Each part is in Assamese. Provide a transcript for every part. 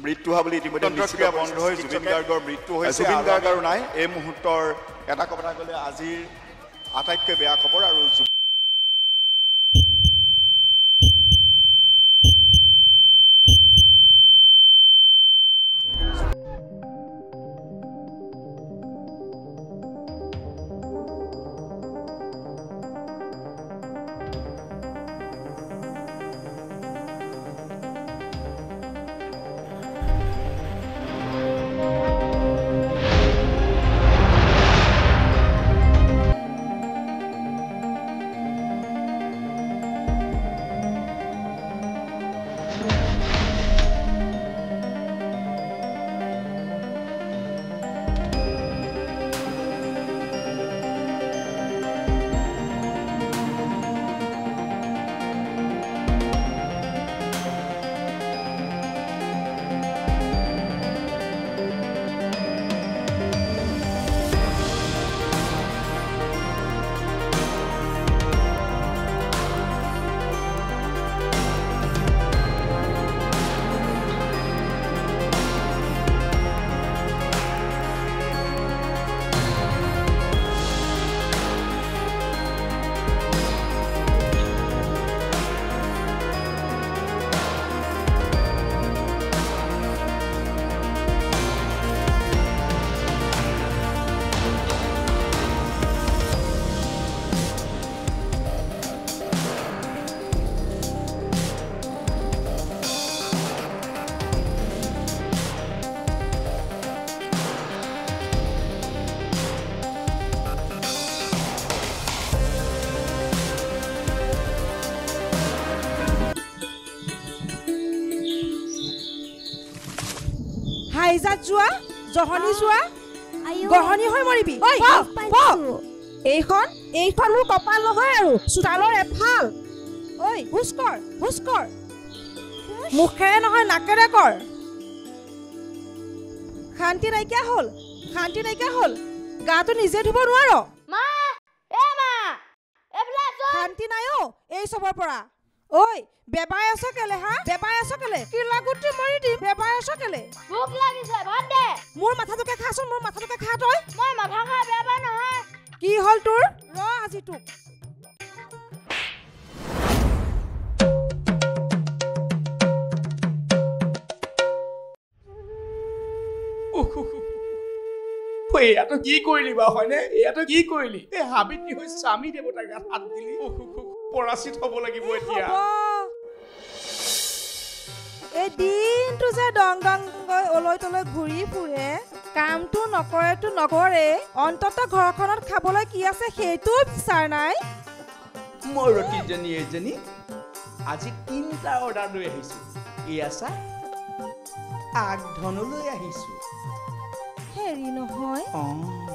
মৃত্যু হোৱা বুলি ইতিমধ্যে নিশ্চয় বন্ধ হৈ জুবিন গাৰ্গৰ মৃত্যু হৈছে জুবিন গাৰ্গ আৰু নাই এই মুহূৰ্তৰ এটা কথা ক'লে আজিৰ আটাইতকৈ বেয়া খবৰ আৰু হাইজাত যোৱা জহনি যোৱা গহনি হৈ মৰিবি এইখন মোৰ কপাল নহয় আৰু চোতালৰ এফাল ঐ হুচ কৰ মুখেৰে নহয় নাকেৰে কৰ শান্তি নাইকিয়া হ'ল গাটো নিজে ধুব নোৱাৰ শান্তি নাই এই চবৰ পৰা ঐ বেবাই আছ কেলে কি লাগুটি মৰি দিম বেবাই আছ কেলে ভোক লাগিছে ভাত দে মোৰ মাথাটোকে খা তই মই মাথা খা বেবা নহয় কি হ'ল তোৰ ৰ আজি তোক এয়াতো কি কৰিলি বা হয়নে এয়াতো কি কৰিলি এই হাবিত হৈ স্বামী দেৱতাৰ গাত হাত দিলি পৰাচিত হ'ব লাগিব এতিয়া এই দিনটো যে ডং গৈ ওলৈ তলৈ ঘূৰি ফুৰে কামটো নকৰে অন্ততঃ ঘৰখনত খাবলৈ কি আছে সেইটো বিচাৰ নাই মই ৰতিজনী এজনী আজি 3টা অৰ্ডাৰ লৈ আহিছো এয়া চা আগধনলৈ আহিছো হেৰি নহয়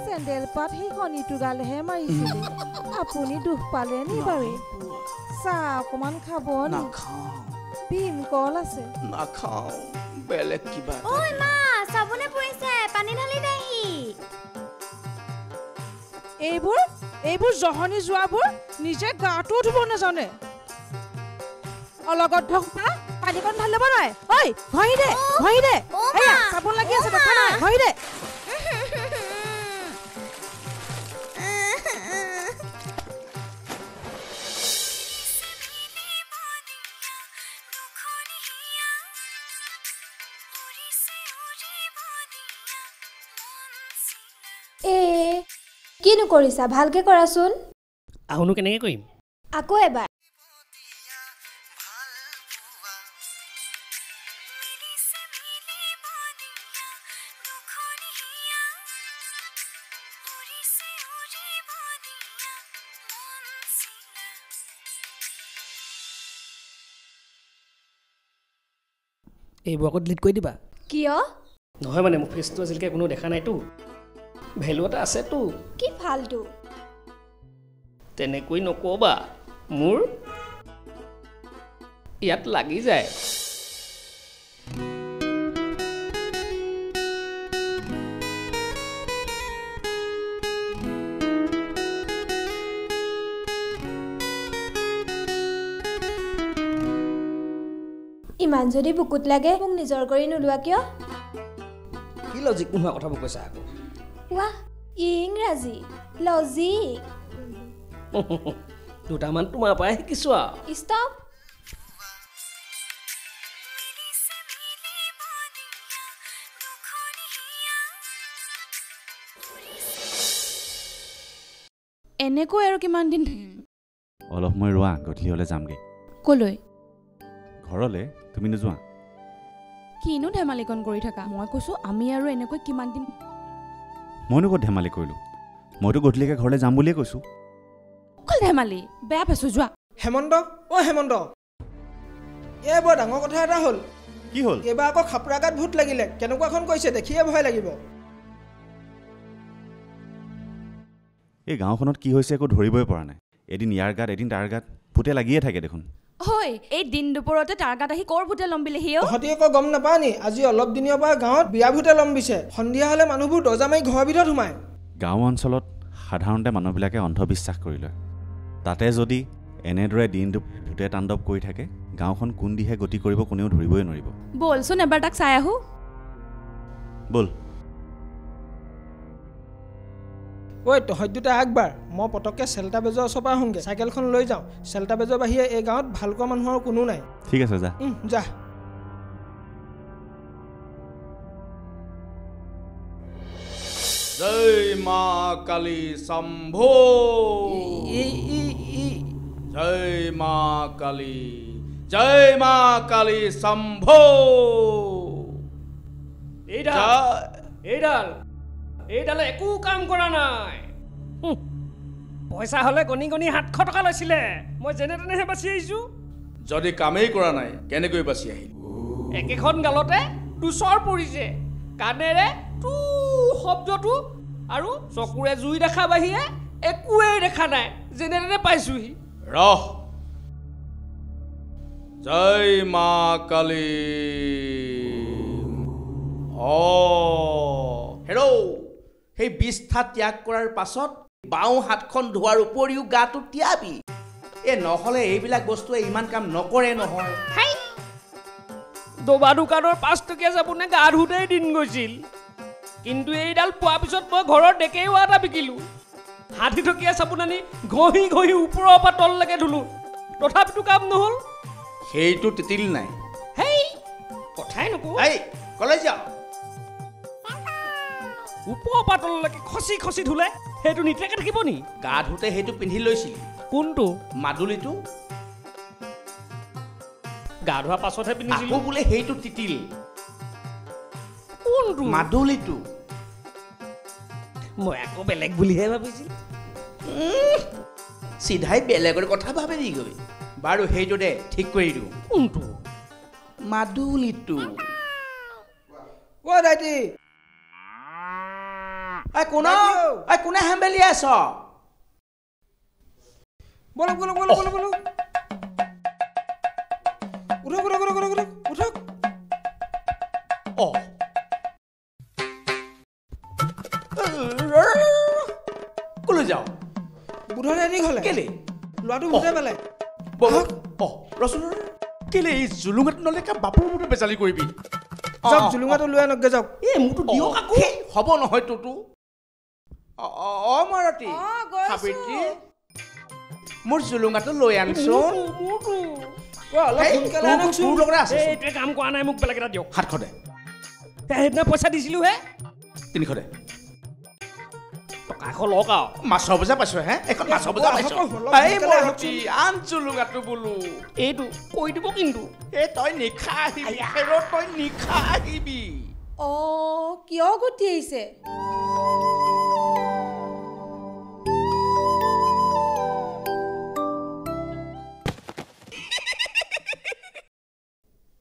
চেণ্ডেল পাত সেই কণীটো গালেহে মাৰিছিলে আপুনি দুখ পালে নি বাৰু চাহ অকমান খাব নাখাওঁ ভীমকল আছে নাখাওঁ বেলেগ কিবা ঐ মা চাবোনে পৰিছে পানী ঢালি দেহি এইবোৰ জহনি যোৱাবোৰ নিজে গাটো ধুব নাজানে অলগত ঢকা পানীকণ ঢালি ল'ব নোৱাৰে ঐ ঘঁহি দে এয়া চাবোন লাগি আছে দেখা নাই ঘঁহি দে কিনো কৰিছা ভালকে কৰাচোন আহুনো কেনেকৈ কৰিম আকৌ এবাৰ এইবোৰ আকৌ ডিলিট কৰি দিবা কিয় নহয় মানে মোৰ ফেচটো আজিলৈকে কোনো দেখা নাইতো ভেলু এটা আছেতো কি ফালতু তেনেকৈ নকবা মোৰ ইয়াত লাগি যায় ইমান যদি বুকুত লাগে মোক নিজৰ কৰি নোলোৱা কিয় কি লজিক নোহোৱা কথাবোৰ কৈছা আকৌ ৱাহ ইংৰাজী লজিক দুটামান তোমাৰ পৰাই শিকিছোঁ আৰু ষ্টপ এনেকৈ আৰু কিমান দিন থাকিম অলপ মই ৰোৱা গধূলি হ'লে যামগৈ কলৈ ঘৰলৈ তুমি নোযোৱা কিনো ধেমালিকণ কৰি থাকা মই কৈছোঁ আমি আৰু এনেকৈ কিমান দিন মইনো ক'ত ধেমালি কৰিলোঁ মইতো গধূলিকৈ ঘৰলৈ যাম বুলিয়ে কৈছোঁ অকল ধেমালি বেয়া পাইছোঁ যোৱা হেমন্ত হেমন্ত এই বৰ ডাঙৰ কথা এটা হ'ল কি হ'ল এইবাৰ আকৌ খাপৰা গাত ভূত লাগিলে কেনেকুৱাখন কৈছে দেখিয়ে ভয় লাগিব এই গাঁওখনত কি হৈছে একো ধৰিবই পৰা নাই এদিন ইয়াৰ গাত এদিন তাৰ গাত ভূতে লাগিয়ে থাকে দেখোন হয় এই দিন দুপৰতে তাৰ গাত আহি কৰ ভূতে লম্বিলেহি তহঁতি আকৌ গম নাপাও নি আজি অলপ দিনৰ পৰা গাঁৱত বিয়া ভূতে লম্বিছে সন্ধিয়া হ'লে মানুহবোৰ দৰ্জা মাৰি ঘৰৰ ভিতৰত সোমায় গাঁও অঞ্চলত সাধাৰণতে মানুহবিলাকে অন্ধবিশ্বাস কৰি লয় তাতে যদি এনেদৰে দিনটো ভূতে তাণ্ডৱ কৰি থাকে গাঁওখন কোন দিশে গতি কৰিব কোনেও ধৰিবই নোৱাৰিব বলচোন এবাৰ তাক চাই আহোঁ ব'ল ঐ তহঁত দুটা আগবাৰ মই পটককৈ চেল্টা বেজৰ ওচৰৰ পৰা আহোঁগৈ চাইকেলখন লৈ যাওঁ চেল্টা বেজৰ বাহিৰে এই গাঁৱত ভাল কোৱা মানুহৰ কোনো নাই ঠিক আছে যা যা জয় মা কালী শম্ভো জয় মা কালী শম্ভো এইডালে একো কাম কৰা নাই পইচা হ'লে গণি গণি 700 টকা লৈছিলে মই যেনে তেনেহে বাচি আহিছোঁ যদি কামেই কৰা নাই কেনেকৈ বাচি আহিল একেখন গালতে দুচৰ পৰিছে কাণেৰে টু শব্দটো আৰু চকুৰে জুই দেখা বাহিৰে একোৱেই দেখা নাই যেনে তেনে পাইছোহি ৰহ জয় মা কালী হেৰৌ সেই বিষ্ঠা ত্যাগ কৰাৰ পাছত বাওঁ হাতখন ধোৱাৰ উপৰিও গাটো তিয়াবি নহ'লে এইবিলাক বস্তুৱে ইমান কাম নকৰে নহয় দবা দোকানৰ 5 টকীয়া চাবোনে গা ধুতেই দিন গৈছিল কিন্তু এইডাল পোৱাৰ পিছত মই ঘৰৰ ডেকেওৱা এটা বিকিলোঁ 60 টকীয়া চাবোন আনি ঘঁহি ঘঁহি ওপৰৰ পৰা তললৈকে ধুলোঁ তথাপিতো কাম নহ'ল সেইটো তিতিল নাই হেই কথাই নকওঁ কলেজ যাওঁ ওপৰৰ পৰা তললৈকে খচি খচি ধুলে সেইটো নিতেকে থাকিব নি গা ধুতে সেইটো পিন্ধি লৈছিলি কোনটো মাদুলিটো গা ধোৱাৰ পাছতহে পিন্ধিছিলোঁ বোলে সেইটো তিতিল কোনটো মাদুলিটো মই আকৌ বেলেগ বুলিহে ভাবিছিলোঁ চিধাই বেলেগৰ কথা ভাবে নি গৈ বাৰু সেইটো দে ঠিক কৰি দিওঁ কোনটো মাদুলিটো দাইটি কোনে হেম্বেলি আছ বলো উঠক কলৈ যাওঁ বুধৰ এনি হ'লে কেলে ল'ৰাটো ভূতে পেলাই ৰচোন কেলে এই জুলুঙাটো নলেকা বাপৰ মতে বেচালি কৰিবি যাওক জুলুঙাটো লৈ আনকগে যাওক মোৰতো দিয়ক আকৌ হ'ব নহয় তোৰতো মাৰতী সাবিত্ৰী মোৰ জুলুঙাটো লৈ আনচোন এইটোৱে কাম কৰা নাই মোক বেলেগ এটা দিয়ক 700 দে সেইদিনা পইচা দিছিলোঁ হে 300 দে টকা 100 লওক আৰু মাছৰ বজা পাইছো এখন মাছৰ বজা পাইছো মাৰতী আন জুলুঙাটো বোলো এইটো কৈ দিব কিন্তু তই নিশা আহিবি কিয় গুটি আহিছে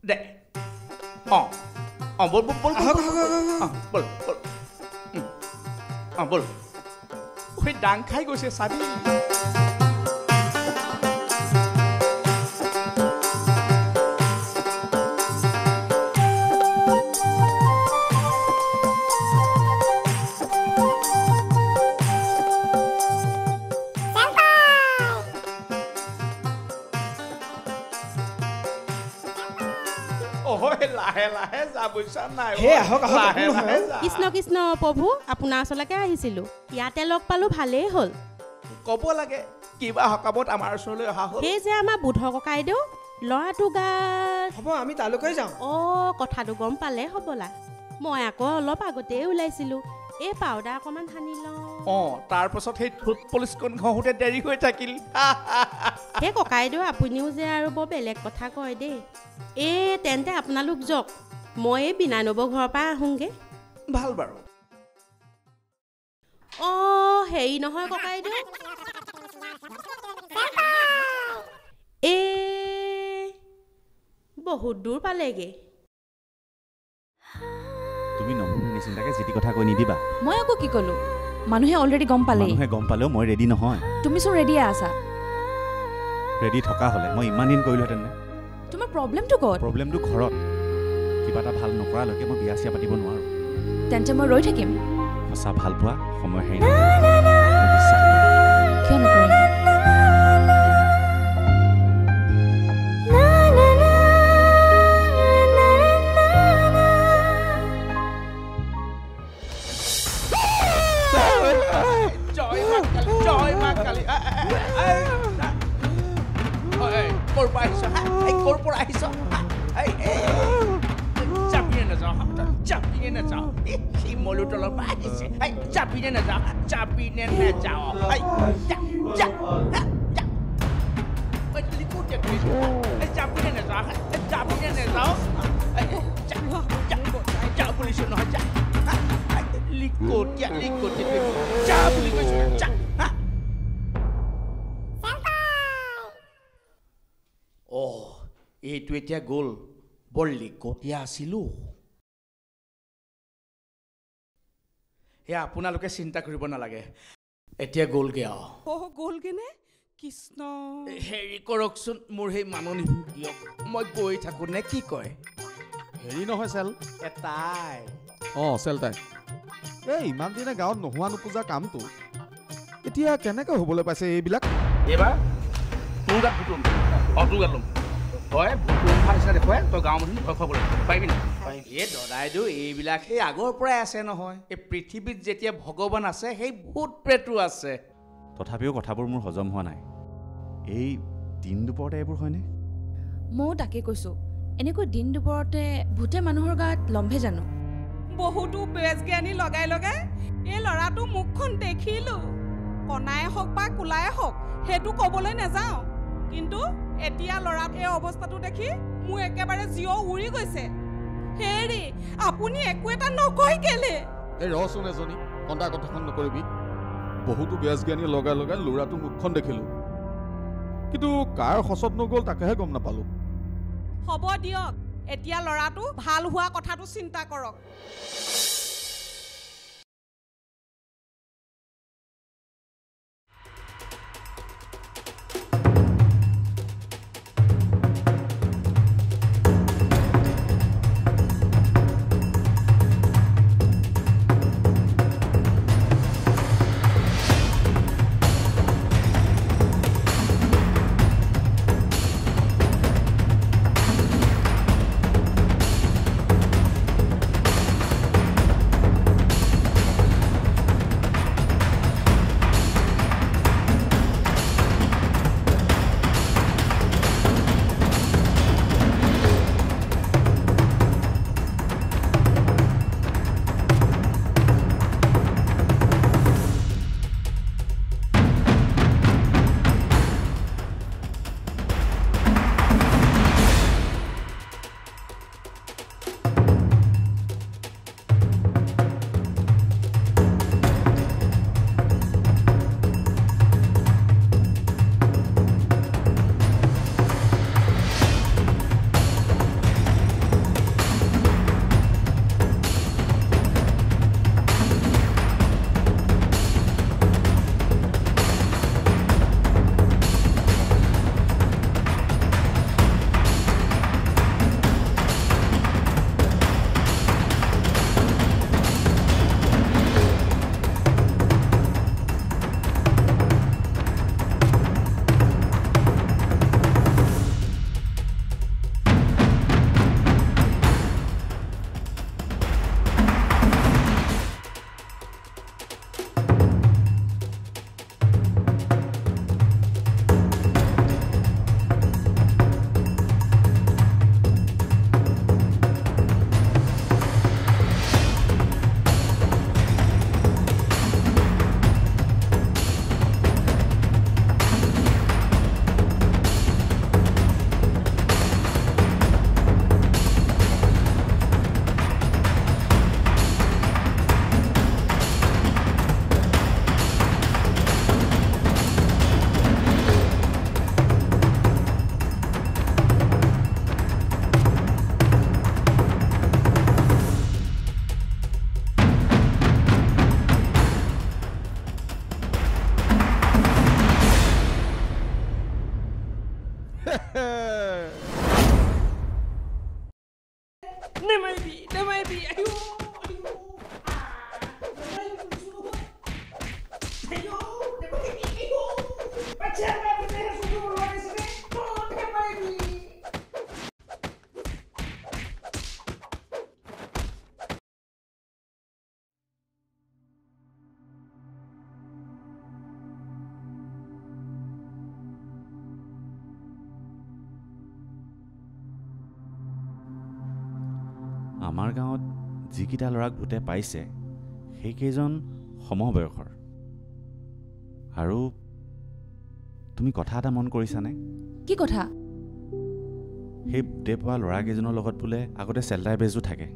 দে বল ডাং খাই গৈছে চাবি লাহে লাহে যা বুইছা নাই হে আহক আহক লাহে লাহে যা কৃষ্ণ কৃষ্ণ প্ৰভু আপোনাৰ ওচৰলৈকে আহিছিলোঁ ইয়াতে লগ পালোঁ ভালেই হ'ল ক'ব লাগে কিবা সকামত আমাৰ ওচৰলৈ অহা হ'ল সেই যে আমাৰ বুধ ককাইদেউ ল'ৰাটো গাত হ'ব আমি তালৈকে যাওঁ কথাটো গম পালে হ'বলা মই আকৌ অলপ আগতেই ওলাইছিলোঁ এই পাউডাৰ অকণমান সানি লওঁ তাৰ পাছত সেই থুট পলিচখন ঘঁহোতে দেৰি হৈ থাকিল সেই ককাইদেউ আপুনিও যে আৰু বৰ বেলেগ কথা কয় দেই তেন্তে আপোনালোক যাওক মই এই বিনাই নবৌ ঘৰৰ পৰা আহোঁগৈ ভাল বাৰু হেৰি নহয় ককাইদেউ বহুত দূৰ পালেগে তুমি নবৌৰ নিচিন্তাকে যিটি কথা কৈ নিদিবা মই আকৌ কি ক'লো মানুহে অলৰেডি গম পালেই মানুহে গম পালেও মই ৰেডি নহয় তুমিচোন ৰেডিয়ে আছা ৰেডি থকা হ'লে মই ইমান দিন কৰিলোহেঁতেন নে তোমাৰ প্ৰব্লেমটো ক'ত প্ৰব্লেমটো ঘৰত কিবা এটা ভাল নকৰালৈকে মই বিয়া চিয়া পাতিব নোৱাৰোঁ তেন্তে মই ৰৈ থাকিম সঁচা ভাল পোৱা সময় হেৰি মই বিশ্বাস কৰোঁ কিয় নকৰিম ক'ৰ পৰা আহিছ চাপিনে নাযাওঁ চাপিনে নাযাওঁ শিমলু তলৰ পৰা আহিছে চাপিনে নাযাওঁ চাপিনে নাযাওঁ চাপিনে নাযাওঁ চাপিনে নাযাওঁ যা বুলিছোঁ নহয় যা লিকটীয়া লিকটীয়া যা বুলি কৈছোঁ যা এইটো এতিয়া গ'ল বৰ লিকটীয়া আছিলোঁ সেয়া আপোনালোকে চিন্তা কৰিব নালাগে এতিয়া গ'লগে গ'লগেনে কৃষ্ণ হেৰি কৰকচোন মোৰ সেই মাননি দিয়ক মই গৈ থাকোঁ নে কি কয় হেৰি নহয় চেল এটাই চেল তাই ইমান দিনে গাঁৱত নোহোৱা নোপোজা কামটো এতিয়া কেনেকৈ হ'বলৈ পাইছে এইবিলাক এইবাৰ তোৰ গাত ভুটুম তোৰ গাত ল'ম তই ভুটুম ভাল নিচিনা দেখুৱাই তই গাঁৱৰ মানুহ ভয় খুৱাবলৈ পাৰিবি না এই দদাইদেউ এইবিলাক সেই আগৰ পৰাই আছে নহয় এই পৃথিৱীত যেতিয়া ভগৱান আছে সেই ভূত প্ৰেতো আছে তথাপিও কথাবোৰ মোৰ হজম হোৱা নাই এই দিন দুপৰতে এইবোৰ হয়নে ময়ো তাকে কৈছোঁ এনেকৈ দিন দুপৰতে ভূতে মানুহৰ গাত লম্ভে জানো বহুতো বেজ জ্ঞানী লগাই লগাই এই ল'ৰাটো মুখখন দেখিলোঁ কণাই হওক বা কোলাই হওক সেইটো ক'বলৈ নাযাওঁ কিন্তু এতিয়া ল'ৰাৰ এই অৱস্থাটো দেখি মোৰ একেবাৰে জিও উৰি গৈছে হেৰি আপুনি একো এটা নকয় কেলে এই ৰচোন এজনী কন্দা কথাখন নকৰিবি বহুতো বেজ জ্ঞানী লগাই লগাই ল'ৰাটোৰ মুখখন দেখিলোঁ কিন্তু কাৰ সচত নগ'ল তাকেহে গম নাপালোঁ হ'ব দিয়ক এতিয়া ল'ৰাটো ভাল হোৱা কথাটো চিন্তা কৰক নেমাৰিবি নেমাৰিবি আইও আমাৰ গাঁৱত যিকেইটা ল'ৰাক ভূতে পাইছে সেইকেইজন সমবয়সৰ আৰু তুমি কথা এটা মন কৰিছানে কি কথা সেই ভূতে পোৱা ল'ৰাকেইজনৰ লগত বোলে আগতে চেল্টাৰ বেজো থাকে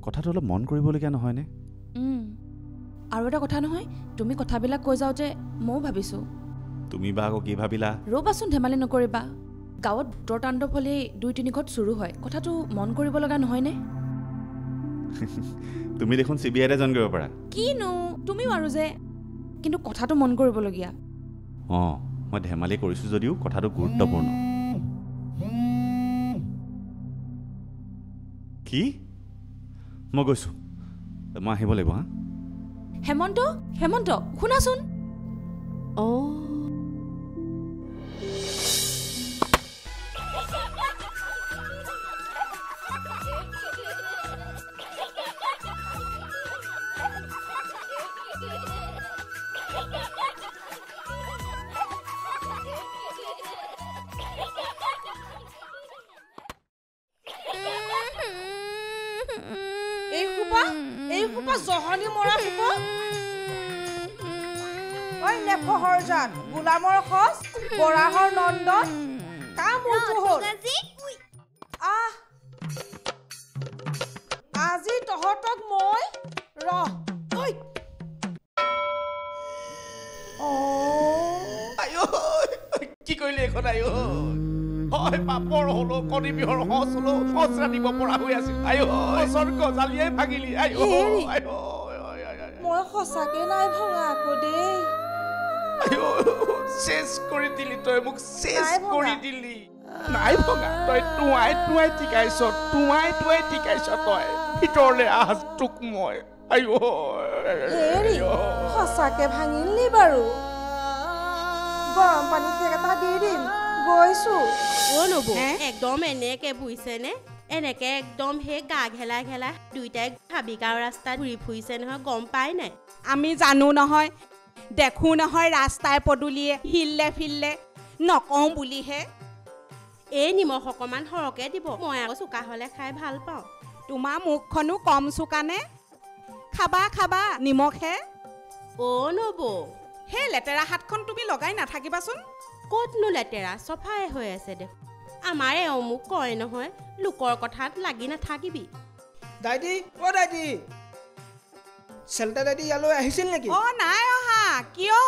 কথাটো অলপ মন কৰিবলগীয়া নহয়নে আৰু এটা কথা নহয় তুমি কথাবিলাক কৈ যাওঁতে ময়ো ভাবিছোঁ তুমি বা আকৌ কি ভাবিলা ৰ'বাচোন ধেমালি নকৰিবা গাঁৱত ভূতৰ তাণ্ডৱ হ'লেই 2-3 ঘৰত চুৰু হয় কথাটো মন কৰিব লগা নহয়নে তুমি দেখোন চিবিআইতে জইন কৰিব পাৰা কিনো তুমিও আৰু যে কিন্তু কথাটো মন কৰিবলগীয়া মই ধেমালি কৰিছোঁ যদিও কথাটো গুৰুত্বপূৰ্ণ কি মই গৈছোঁ মই আহিব লাগিব হা হেমন্ত হেমন্ত শুনাচোন এই সোপা জহনি মৰা সোপা ঐ নেফহৰ জাত গোলামৰ খচ বৰাহৰ নন্দন কা মূৰটো হ'ল আজি তহঁতক মই কি কৰিলে এখন আইও হয় পাপৰ হলো কণী বিহৰ হচ হলো হচ ৰাতিব পৰা হৈ আছিল আইও হচৰ গজালিয়ে ভাগিলি আইও মই সঁচাকে নাই ভঙা আকৌ দেই আইও চেছ কৰি দিলি তই মোক চেছ কৰি দিলি নাই ভঙা তই টুৱাই টিকাইছ তই ভিতৰলে আহ তোক মই আইও সঁচাকে ভাঙিলি বাৰু গৰম পানী এটা দি দিম গৈছো নবৌ একদম এনেকে বুইছেনে এনেকে একদম সেই গা ঘেলা ঘেলা দুইটাই হাবিগাঁও ৰাস্তাত ঘূৰি ফুৰিছে নহয় গম পাই নাই আমি জানো নহয় দেখো নহয় ৰাস্তাই পদূলিয়ে হিললে ফিললে নকওঁ বুলিহে এই নিমখ অকণমান সৰহকৈ দিব মই আকৌ চোকা হ'লে খাই ভাল পাওঁ তোমাৰ মুখখনো কম চোকানে খাবা নিমখহে নবৌ সেই লেতেৰা হাতখন তুমি লগাই নাথাকিবাচোন ক'তনো লেতেৰা চফাই হৈ আছে দেখোন আমাৰ এওঁ মোক কয় নহয় লোকৰ কথাত লাগি নাথাকিবি দাইদি চেল্টা দাইদি ইয়ালৈ আহিছিল নেকি নাই অহা কিয়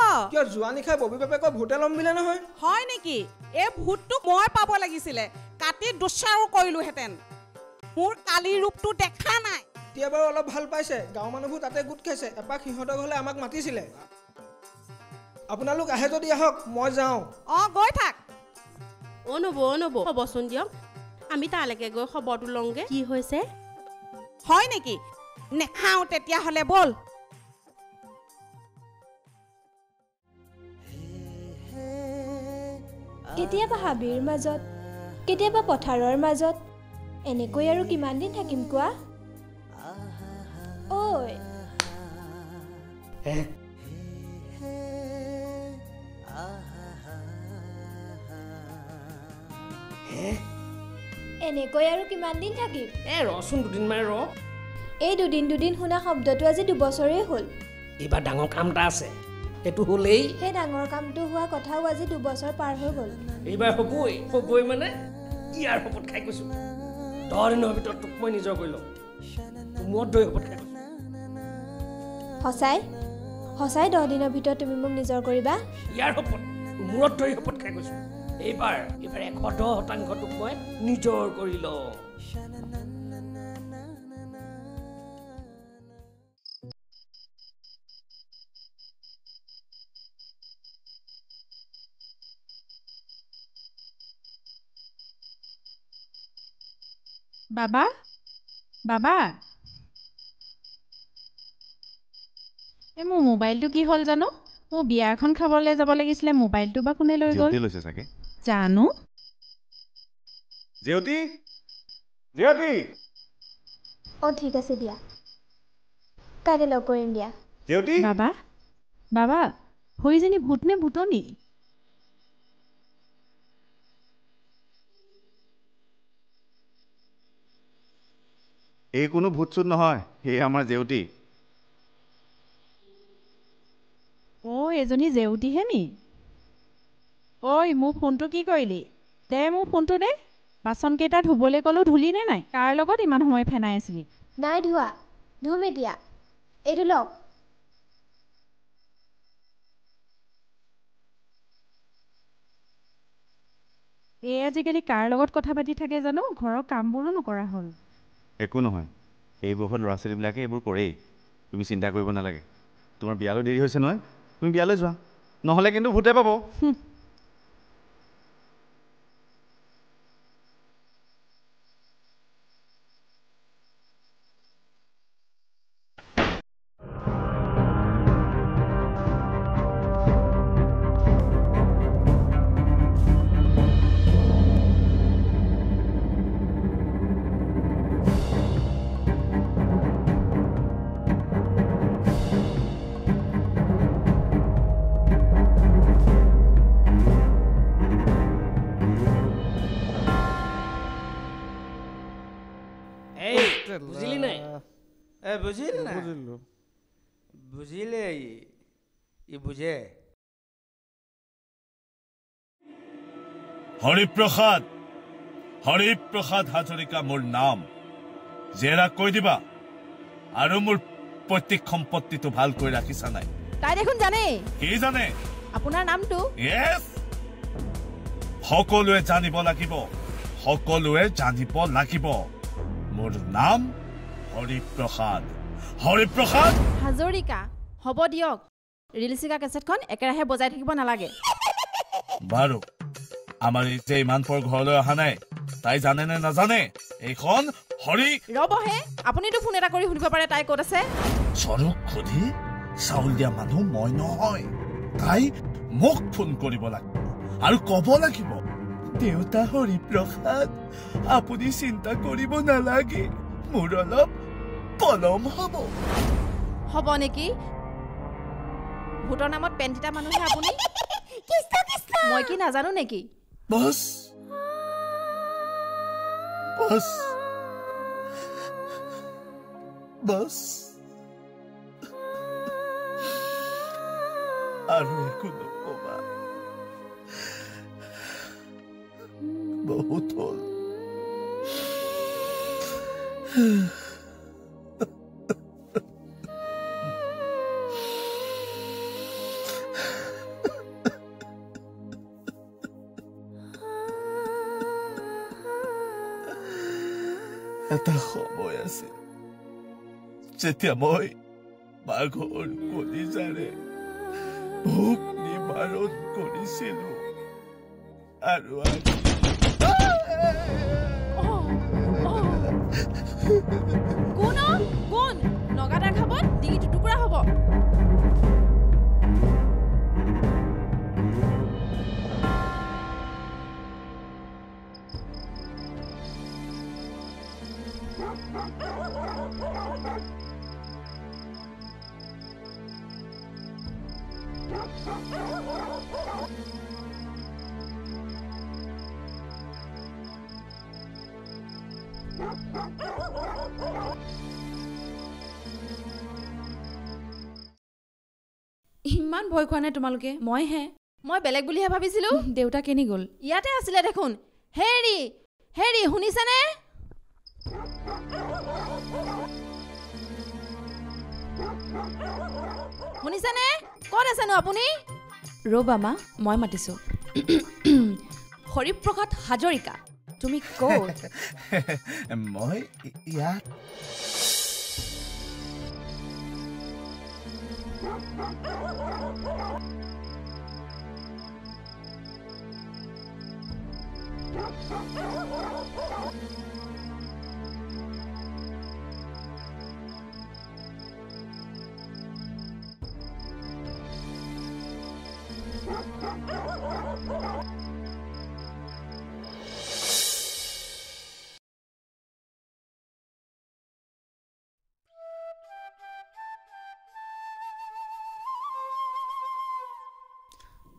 যোৱা নিশা ববি বাপেকৰ ভূতে ল'ম বিলে নহয় হয় নেকি এই ভূতটোক মই পাব লাগিছিলে কাটি দুচাৰো কৰিলোহেঁতেন মোৰ কালি ৰূপটো দেখা নাই এতিয়া বাৰু অলপ ভাল পাইছে গাঁৱৰ মানুহবোৰ তাতে গোট খাইছে এপাক সিহঁতৰ ঘৰলৈ আমাক মাতিছিলে আপোনালোক আহে যদি আহক মই যাওঁ গৈ থাক নবৌ হ'বচোন দিয়ক আমি তালৈকে গৈ খবৰটো লওঁগে কি হৈছে হয় নেকি নেখাওঁ তেতিয়াহ'লে বল কেতিয়াবা হাবিৰ মাজত কেতিয়াবা পথাৰৰ মাজত এনেকৈ আৰু কিমান দিন থাকিম কোৱা এনেকৈ আৰু কিমান দিন থাকিম ৰচোন দুদিনমান এই দুদিন শুনা শব্দটো আজি 2 বছৰেই হ'ল এইবাৰ ডাঙৰ কাম এটা আছে সেইটো হ'লেই সেই ডাঙৰ কামটো হোৱা কথাও আজি 2 বছৰ পাৰ হৈ গ'ল এইবাৰ হ'বই মানে ইয়াৰ শপত খাই কৈছো 10 দিনৰ ভিতৰত তোক মই নিজৰ কৰি ল'ম মূৰত দৈ শপত খাই কৈছো সঁচাই 10 দিনৰ ভিতৰত তুমি মোক নিজৰ কৰিবা ইয়াৰ শপত মূৰত দৈ শপত খাই কৈছো এইবাৰ 110% তোক মই নিজৰ কৰি লওঁ বাবা বাবা এই মোৰ মোবাইলটো কি হ'ল জানো মোৰ বিয়া এখন খাবলৈ যাব লাগিছিলে মোবাইলটো বা কোনে লৈ গ'ল জেউতি লৈছে চাগে জানো জেউতি জেউতি ঠিক আছে দিয়া কাইলৈ লগ কৰিম দিয়া জেউতি বাবা বাবা হৈজনী ভূত নে ভূতনি এই কোনো ভূত চুত নহয় এই আমাৰ জেউতি এজনী জেউতিহে নি ঐ মোৰ ফোনটো কি কৰিলি দে মোৰ ফোনটো দে বাচনকেইটা ধুবলৈ ক'লো ধুলি নে নাই কাৰ লগত ইমান সময় ফেনাই আছিলি নাই ধোৱা ধুম এতিয়া এইটো লওক এই আজিকালি কাৰ লগত কথা পাতি থাকে জানো ঘৰৰ কামবোৰো নকৰা হ'ল একো নহয় এই বয়সত ল'ৰা ছোৱালীবিলাকে এইবোৰ কৰেই তুমি চিন্তা কৰিব নালাগে তোমাৰ বিয়ালৈ দেৰি হৈছে নহয় তুমি বিয়ালৈ যোৱা নহ'লে কিন্তু ভূতে পাব বুঝিলি নাই বুঝিল না বুঝিলে ই বুঝে হরিপ্রসাদ হাজৰিকা মোৰ নাম জেৰা কৈ দিবা আৰু মোৰ পৈতৃক সম্পত্তিটো ভালকৈ ৰাখিছা নাই তাই দেখোন জানে কি জানে আপোনাৰ নামটো ইয়েছ সকলোৱে জানিব লাগিব মোৰ নাম হৰিপ্ৰসাদ হাজৰিকা হ'ব দিয়ক ৰিলচিকা কেছেটখন একেৰাহে বজাই থাকিব নালাগে বাৰু আমাৰ যে ইমান পৰ ঘৰলৈ অহা নাই তাই জানে নে নাজানে এইখন হৰি ৰবহে আপুনিতো ফোন এটা কৰি শুনিব পাৰে তাই ক'ত আছে চৰক খুদি চাউল দিয়া মানুহ মই নহয় তাই মোক ফোন কৰিব লাগিব আৰু ক'ব লাগিব দেউতা হৰিপ্ৰসাদ আপুনি চিন্তা কৰিব নালাগে মোৰ অলপ পলম হ'ব নেকি ভূতৰ নামত পেণ্টিটা মানুহে আপুনি মই কি নাজানো নেকি বছ আৰু একো নকবা বহুত হ'ল এটা সময় আছিল যেতিয়া মই বাঘৰ কলিজাৰে ভোক নিবাৰণ কৰিছিলো আৰু কোন নগাদাৰ খাবত ডিঙি টুকুৰা হ'ব ইমান ভয় খোৱা নাই তোমালোকে মই বেলেগ বুলিহে ভাবিছিলো দেউতা কেনি গ'ল ইয়াতে আছিলে দেখোন হেৰি শুনিছেনে ক'ত আছেনো আপুনি ৰ'বা মা মই মাতিছো হৰিপ্ৰসাদ হাজৰিকা তুমি ক'ত মই ইয়াত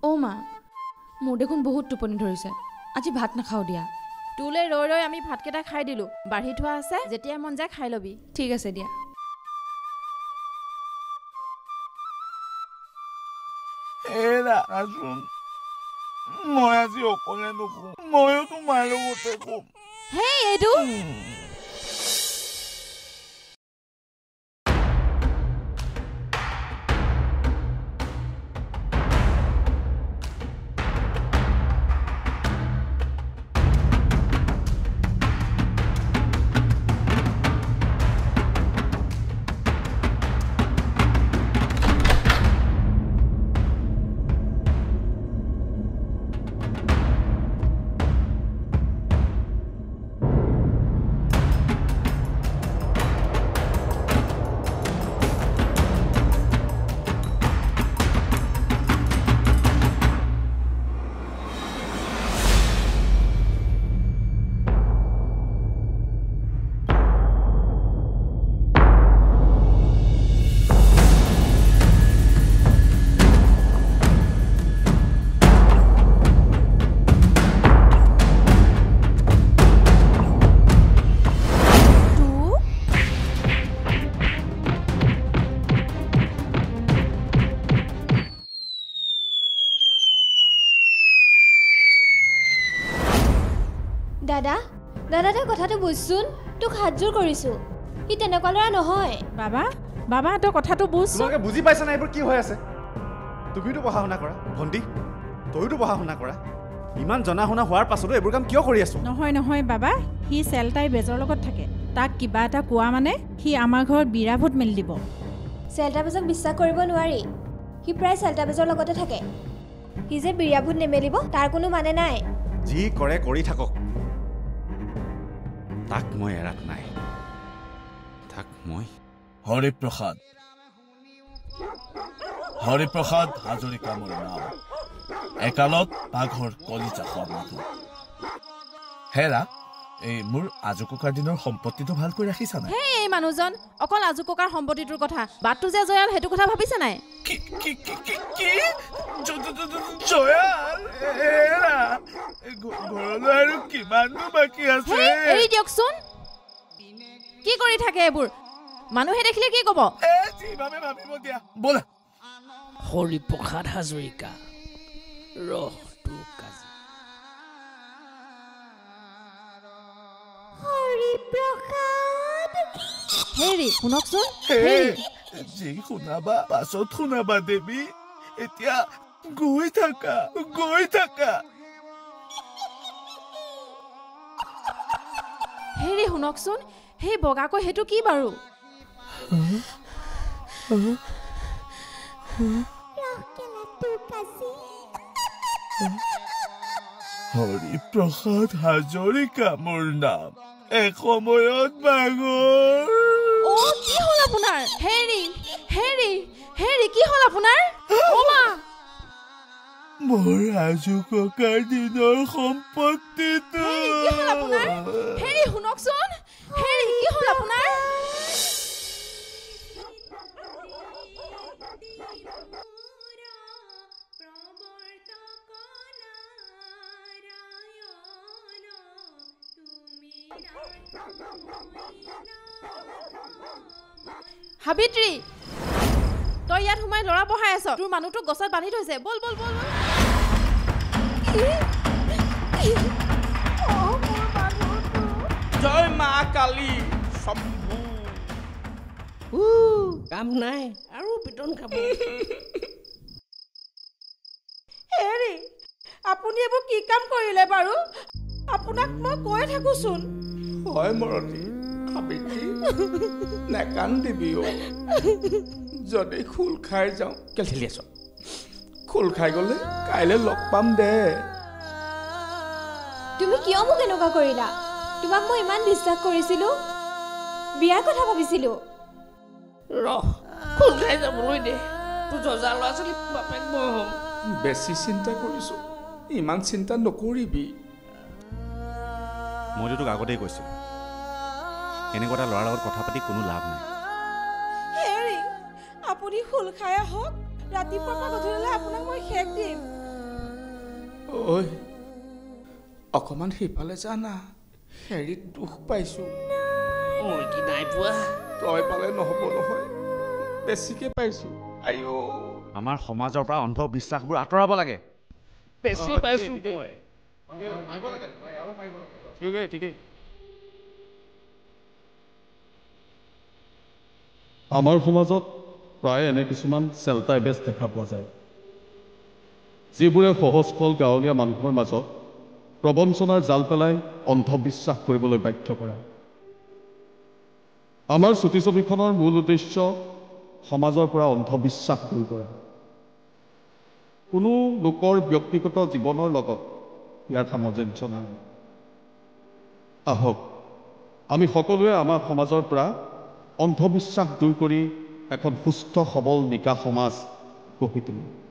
অ' মা মোৰ দেখোন বহুত টোপনি ধৰিছে আজি ভাত নাখাওঁ দিয়া তোলৈ ৰৈ ৰৈ আমি ভাতকেইটা খাই দিলোঁ বাঢ়ি থোৱা আছে যেতিয়া মন যায় খাই ল'বি ঠিক আছে দিয়া মই আজি অকলে নকওঁ ময়ো তোমাৰ লগতে কম হেই এইটো দাদা দাদা তই কথাটো বুজচোন তোক হাতযোৰ কৰিছোঁ সি তেনেকুৱা ল'ৰা নহয় বাবা বাবা তই কথাটো বুজ তোমালোকে বুজি পাইছা না এইবোৰ কি হৈ আছে তুমিতো পঢ়া শুনা কৰা ভণ্টি তইতো পঢ়া শুনা কৰা ইমান জনা শুনা হোৱাৰ পাছতো এইবোৰ কাম কিয় কৰি আছো নহয় নহয় বাবা সি চেলটাই বেজৰ লগত থাকে তাক কিবা এটা কোৱা মানে সি আমাৰ ঘৰত বিৰাভূত মেলি দিব চেল্টা বেজক বিশ্বাস কৰিব নোৱাৰি সি প্ৰায় চেল্টা বেজৰ লগতে থাকে সি যে বিৰাভূত নেমেলিব তাৰ কোনো মানে নাই যি কৰে কৰি থাকক তাক মই এৰাত নাই তাক মই হৰিপ্ৰসাদ হাজৰিকা মোৰ নাম একালত পাঘৰ কলিজা খোৱা মানুহ হেৰা এই মোৰ আজু ককাৰ দিনৰ সম্পত্তিটো ভালকৈ ৰাখিছা নাই হেই এই মানুহজন অকল আজু ককাৰ সম্পত্তিটোৰ কথা বাটটো যে জয়াল সেইটো কথা ভাবিছে নাই জয়াল ঘৰলৈ আৰু কিমাননো বাকী আছে এৰি দিয়কচোন কি কৰি থাকে এইবোৰ মানুহে দেখিলে কি ক'ব ভাবিব দিয়া ব'লা হৰিপ্ৰসাদ হাজৰিকা ৰহ তোৰ কাজি হৰিপ্ৰসাদ হেৰি শুনকচোন যি শুনাবা পাছত শুনাবা দেৱী এতিয়া গৈ থাকা হেৰি শুনকচোন সেই বগাকৈ সেইটো কি বাৰু হৰিপ্ৰসাদ হাজৰিকা মোৰ নাম এসময়ত বাগৰ কি হ'ল আপোনাৰ হেৰি কি হ'ল আপোনাৰ মোৰ আজু ককাৰ দিনৰ সম্পত্তিটো হেৰি শুনকচোন হেৰি কি হ'ল আপোনাৰ সাবিত্ৰী তই ইয়াত সোমাই ল'ৰা পঢ়াই আছ তোৰ মানুহটোক গছত বান্ধি থৈছে বল বল বল জয় মা কালী শম্ভু কাম নাই আৰু পিটন খাব হেৰি আপুনি এইবোৰ কি কাম কৰিলে বাৰু আপোনাক মই কৈ থাকোচোন হয় মৰতি সাবিত্ৰী নেকান্দিবি যদি খোল খাই যাওঁ কেল ঠেলি আছ খোল খাই গ'লে কাইলৈ লগ পাম দে তুমি কিয় মোক এনেকুৱা কৰিলা তোমাক মই ইমান বিশ্বাস কৰিছিলোঁ বিয়াৰ কথা ভাবিছিলোঁ ৰহ খোল খাই যাবলৈ দে তোৰ জজা ল'ৰা ছোৱালী বাপেক মই হ'ম বেছি চিন্তা কৰিছোঁ ইমান চিন্তা নকৰিবি মইতো তোক আগতেই কৈছিলোঁ এনেকুৱা এটা ল'ৰাৰ লগত কথা পাতি কোনো লাভ নাই হেৰি আপুনি খোল খাই আহক ৰাতিপুৱাৰ পৰা গধূলিলৈ আপোনাক মই শেষ দিম ঐ অকণমান সিফালে যা না হেৰিত দুখ পাইছোঁ মই কি নাই পোৱা তই পালে নহ'ব নহয় বেছিকৈ পাইছোঁ আইঅ আমাৰ সমাজৰ পৰা অন্ধবিশ্বাসবোৰ আঁতৰাব লাগে বেছি পাইছোঁ মই ঠিকেই আমাৰ সমাজত প্ৰায় এনে কিছুমান চেল্টাৰ বেজ দেখা পোৱা যায় যিবোৰে সহজ সৰল গাঁৱলীয়া মানুহৰ মাজত প্ৰবঞ্চনাৰ জাল পেলাই অন্ধবিশ্বাস কৰিবলৈ বাধ্য কৰে আমাৰ চুটি ছবিখনৰ মূল উদ্দেশ্য সমাজৰ পৰা অন্ধবিশ্বাস দূৰ কৰা কোনো লোকৰ ব্যক্তিগত জীৱনৰ লগত ইয়াৰ সামঞ্জস্য নাই আহক আমি সকলোৱে আমাৰ সমাজৰ পৰা অন্ধবিশ্বাস দূৰ কৰি এখন সুস্থ সবল নিকা সমাজ গঢ়ি তুলিম